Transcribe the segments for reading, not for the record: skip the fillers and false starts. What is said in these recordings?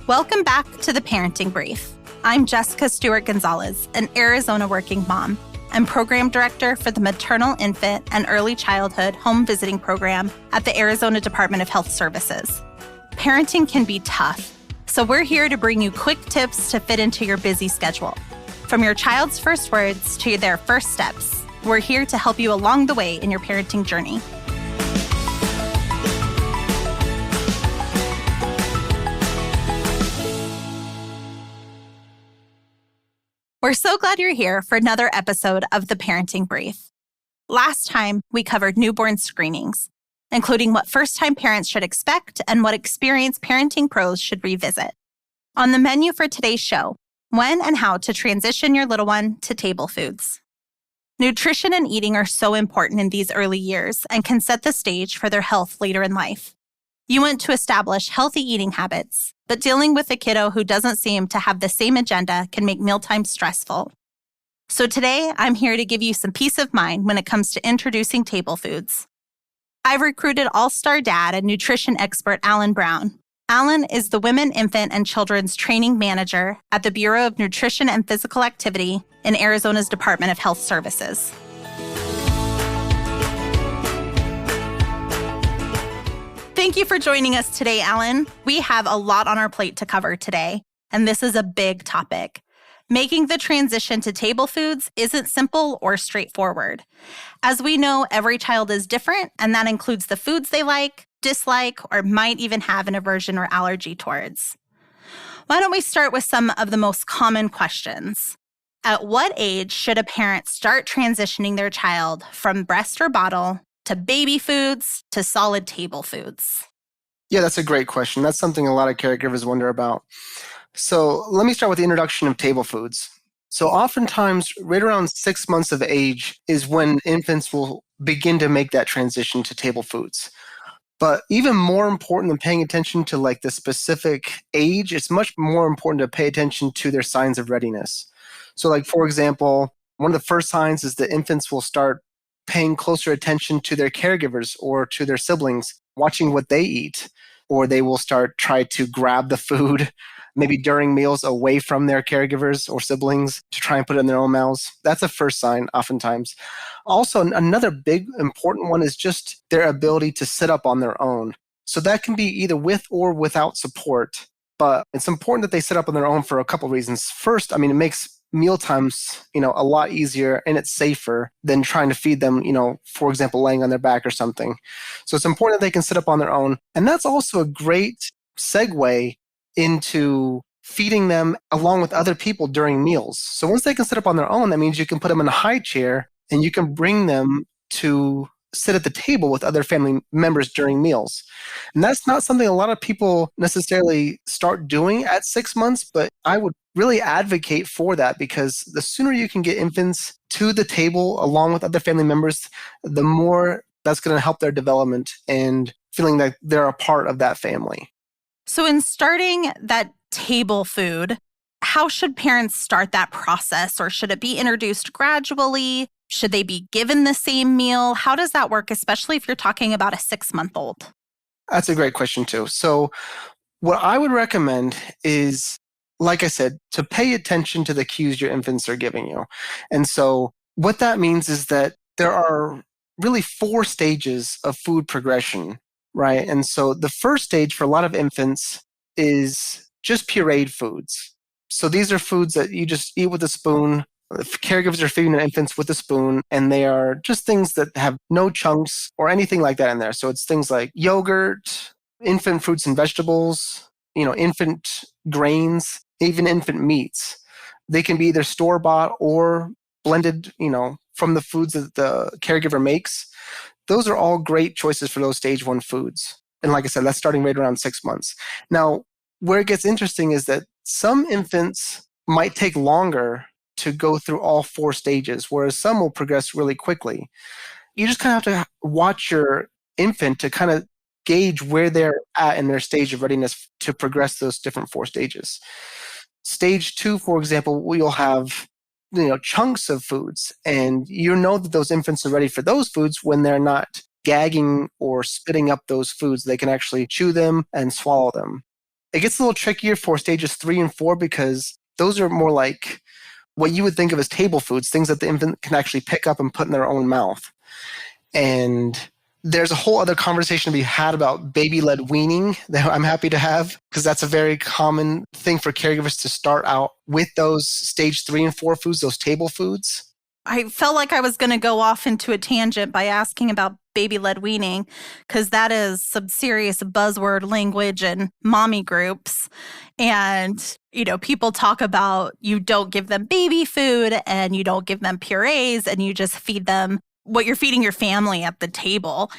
Welcome back to the Parenting Brief. I'm Jessica Stewart-Gonzalez, an Arizona working mom and program director for the Maternal, Infant, and Early Childhood Home Visiting Program at the Arizona Department of Health Services. Parenting can be tough, so we're here to bring you quick tips to fit into your busy schedule. From your child's first words to their first steps, we're here to help you along the way in your parenting journey. We're so glad you're here for another episode of the Parenting Brief. Last time, we covered newborn screenings, including what first-time parents should expect and what experienced parenting pros should revisit. On the menu for today's show, when and how to transition your little one to table foods. Nutrition and eating are so important in these early years and can set the stage for their health later in life. You want to establish healthy eating habits, but dealing with a kiddo who doesn't seem to have the same agenda can make mealtime stressful. So today, I'm here to give you some peace of mind when it comes to introducing table foods. I've recruited all-star dad and nutrition expert Alan Brown. Alan is the Women, Infant, and Children's Training Manager at the Bureau of Nutrition and Physical Activity in Arizona's Department of Health Services. Thank you for joining us today, Alan. We have a lot on our plate to cover today, and this is a big topic. Making the transition to table foods isn't simple or straightforward. As we know, every child is different, and that includes the foods they like, dislike, or might even have an aversion or allergy towards. Why don't we start with some of the most common questions? At what age should a parent start transitioning their child from breast or bottle to baby foods, to solid table foods? Yeah, that's a great question. That's something a lot of caregivers wonder about. So let me start with the introduction of table foods. So oftentimes, right around 6 months of age is when infants will begin to make that transition to table foods. But even more important than paying attention to like the specific age, it's much more important to pay attention to their signs of readiness. So like, for example, one of the first signs is that infants will start paying closer attention to their caregivers or to their siblings, watching what they eat, or they will try to grab the food, maybe during meals away from their caregivers or siblings to try and put it in their own mouths. That's a first sign oftentimes. Also, another big important one is just their ability to sit up on their own. So that can be either with or without support, but it's important that they sit up on their own for a couple reasons. First, it makes meal times, a lot easier, and it's safer than trying to feed them, for example, laying on their back or something. So it's important that they can sit up on their own. And that's also a great segue into feeding them along with other people during meals. So once they can sit up on their own, that means you can put them in a high chair and you can bring them to sit at the table with other family members during meals. And that's not something a lot of people necessarily start doing at 6 months, but I would really advocate for that, because the sooner you can get infants to the table along with other family members, the more that's going to help their development and feeling that they're a part of that family. So in starting that table food, how should parents start that process? Or should it be introduced gradually? Should they be given the same meal? How does that work, especially if you're talking about a 6-month-old? That's a great question too. So what I would recommend is, like I said, to pay attention to the cues your infants are giving you. And so what that means is that there are really 4 stages of food progression, right? And so the first stage for a lot of infants is just pureed foods. So these are foods that you just eat with a spoon. Caregivers are feeding their infants with a spoon, and they are just things that have no chunks or anything like that in there. So it's things like yogurt, infant fruits and vegetables, infant grains, even infant meats. They can be either store-bought or blended, from the foods that the caregiver makes. Those are all great choices for those stage 1 foods. And like I said, that's starting right around 6 months. Now, where it gets interesting is that some infants might take longer to go through all 4 stages, whereas some will progress really quickly. You just kind of have to watch your infant to kind of gauge where they're at in their stage of readiness to progress those different 4 stages. Stage 2, for example, you'll have chunks of foods, and you know that those infants are ready for those foods when they're not gagging or spitting up those foods. They can actually chew them and swallow them. It gets a little trickier for stages 3 and 4 because those are more like what you would think of as table foods, things that the infant can actually pick up and put in their own mouth. And there's a whole other conversation to be had about baby-led weaning that I'm happy to have, because that's a very common thing for caregivers to start out with those stage 3 and 4 foods, those table foods. I felt like I was going to go off into a tangent by asking about baby-led weaning, because that is some serious buzzword language in mommy groups. And, people talk about you don't give them baby food and you don't give them purees and you just feed them what you're feeding your family at the table.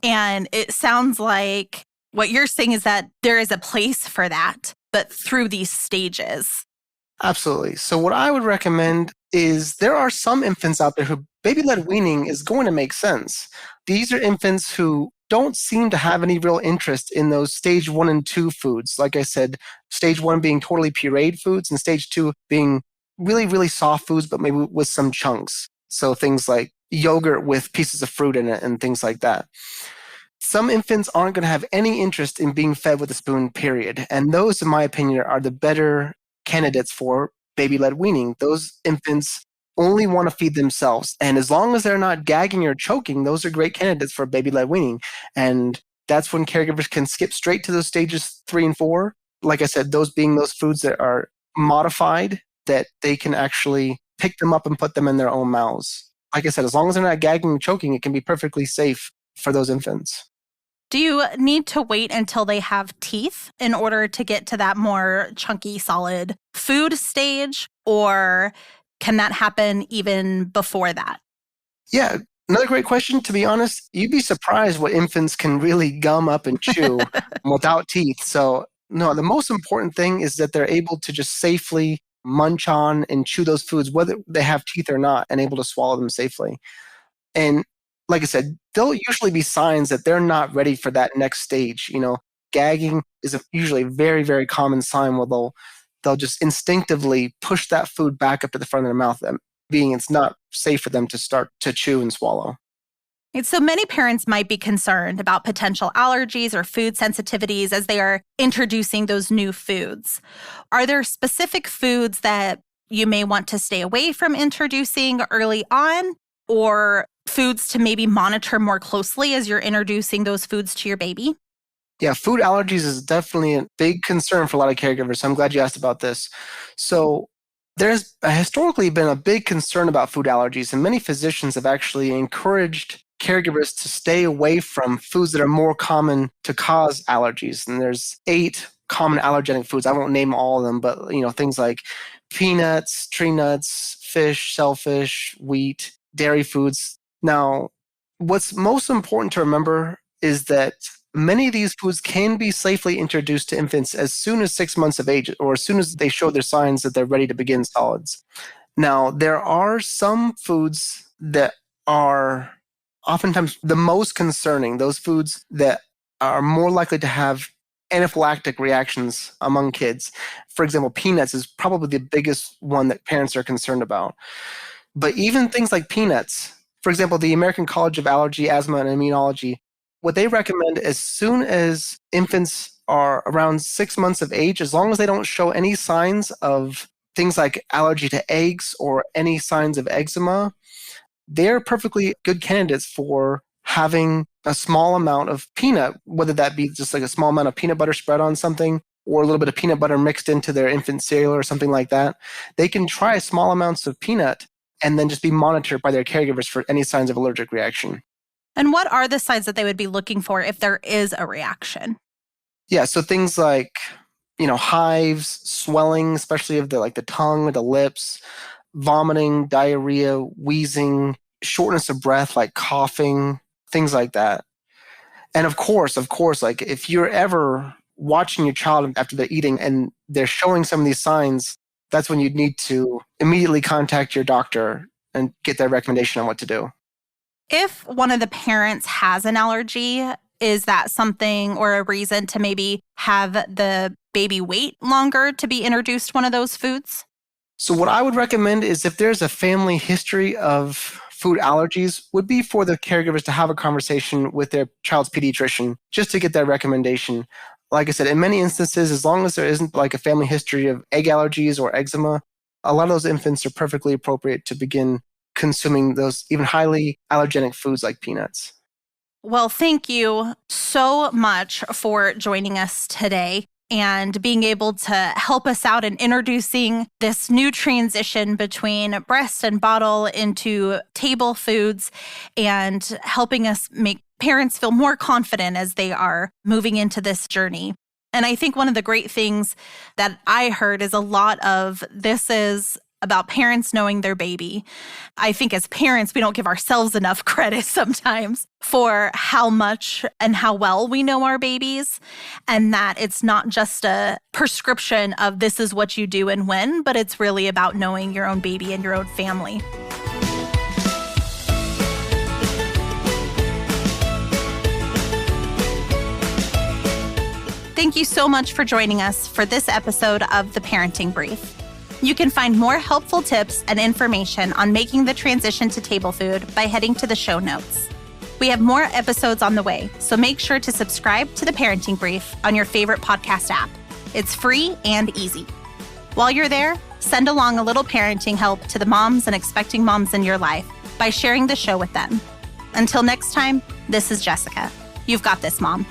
And it sounds like what you're saying is that there is a place for that, but through these stages. Absolutely. So what I would recommend is there are some infants out there who baby-led weaning is going to make sense. These are infants who don't seem to have any real interest in those stage 1 and 2 foods. Like I said, stage 1 being totally pureed foods and stage 2 being really, really soft foods, but maybe with some chunks. So things like yogurt with pieces of fruit in it and things like that. Some infants aren't going to have any interest in being fed with a spoon, period. And those, in my opinion, are the better candidates for baby-led weaning. Those infants only want to feed themselves. And as long as they're not gagging or choking, those are great candidates for baby-led weaning. And that's when caregivers can skip straight to those stages 3 and 4. Like I said, those being those foods that are modified, that they can actually pick them up and put them in their own mouths. Like I said, as long as they're not gagging and choking, it can be perfectly safe for those infants. Do you need to wait until they have teeth in order to get to that more chunky, solid food stage? Or can that happen even before that? Yeah, another great question. To be honest, you'd be surprised what infants can really gum up and chew without teeth. So, no, the most important thing is that they're able to just safely munch on and chew those foods, whether they have teeth or not, and able to swallow them safely. And like I said, there'll usually be signs that they're not ready for that next stage. Gagging is usually a very, very common sign where they'll just instinctively push that food back up to the front of their mouth, being it's not safe for them to start to chew and swallow. And so many parents might be concerned about potential allergies or food sensitivities as they are introducing those new foods. Are there specific foods that you may want to stay away from introducing early on, or foods to maybe monitor more closely as you're introducing those foods to your baby? Yeah, food allergies is definitely a big concern for a lot of caregivers. So I'm glad you asked about this. So there's historically been a big concern about food allergies, and many physicians have actually encouraged caregivers to stay away from foods that are more common to cause allergies. And there's 8 common allergenic foods. I won't name all of them, but things like peanuts, tree nuts, fish, shellfish, wheat, dairy foods. Now, what's most important to remember is that many of these foods can be safely introduced to infants as soon as 6 months of age, or as soon as they show their signs that they're ready to begin solids. Now, there are some foods that are oftentimes the most concerning, those foods that are more likely to have anaphylactic reactions among kids. For example, peanuts is probably the biggest one that parents are concerned about. But even things like peanuts, for example, the American College of Allergy, Asthma, and Immunology, what they recommend as soon as infants are around 6 months of age, as long as they don't show any signs of things like allergy to eggs or any signs of eczema, they're perfectly good candidates for having a small amount of peanut, whether that be just like a small amount of peanut butter spread on something or a little bit of peanut butter mixed into their infant cereal or something like that. They can try small amounts of peanut and then just be monitored by their caregivers for any signs of allergic reaction. And what are the signs that they would be looking for if there is a reaction? Yeah, so things like, hives, swelling, especially of the tongue or the lips, vomiting, diarrhea, wheezing, shortness of breath, like coughing, things like that. And of course, like if you're ever watching your child after they're eating and they're showing some of these signs, that's when you'd need to immediately contact your doctor and get their recommendation on what to do. If one of the parents has an allergy, is that something or a reason to maybe have the baby wait longer to be introduced one of those foods? So what I would recommend is if there's a family history of food allergies, would be for the caregivers to have a conversation with their child's pediatrician just to get their recommendation. Like I said, in many instances, as long as there isn't like a family history of egg allergies or eczema, a lot of those infants are perfectly appropriate to begin consuming those even highly allergenic foods like peanuts. Well, thank you so much for joining us today and being able to help us out in introducing this new transition between breast and bottle into table foods and helping us make parents feel more confident as they are moving into this journey. And I think one of the great things that I heard is a lot of this is about parents knowing their baby. I think as parents, we don't give ourselves enough credit sometimes for how much and how well we know our babies, and that it's not just a prescription of this is what you do and when, but it's really about knowing your own baby and your own family. Thank you so much for joining us for this episode of The Parenting Brief. You can find more helpful tips and information on making the transition to table food by heading to the show notes. We have more episodes on the way, so make sure to subscribe to The Parenting Brief on your favorite podcast app. It's free and easy. While you're there, send along a little parenting help to the moms and expecting moms in your life by sharing the show with them. Until next time, this is Jessica. You've got this, Mom.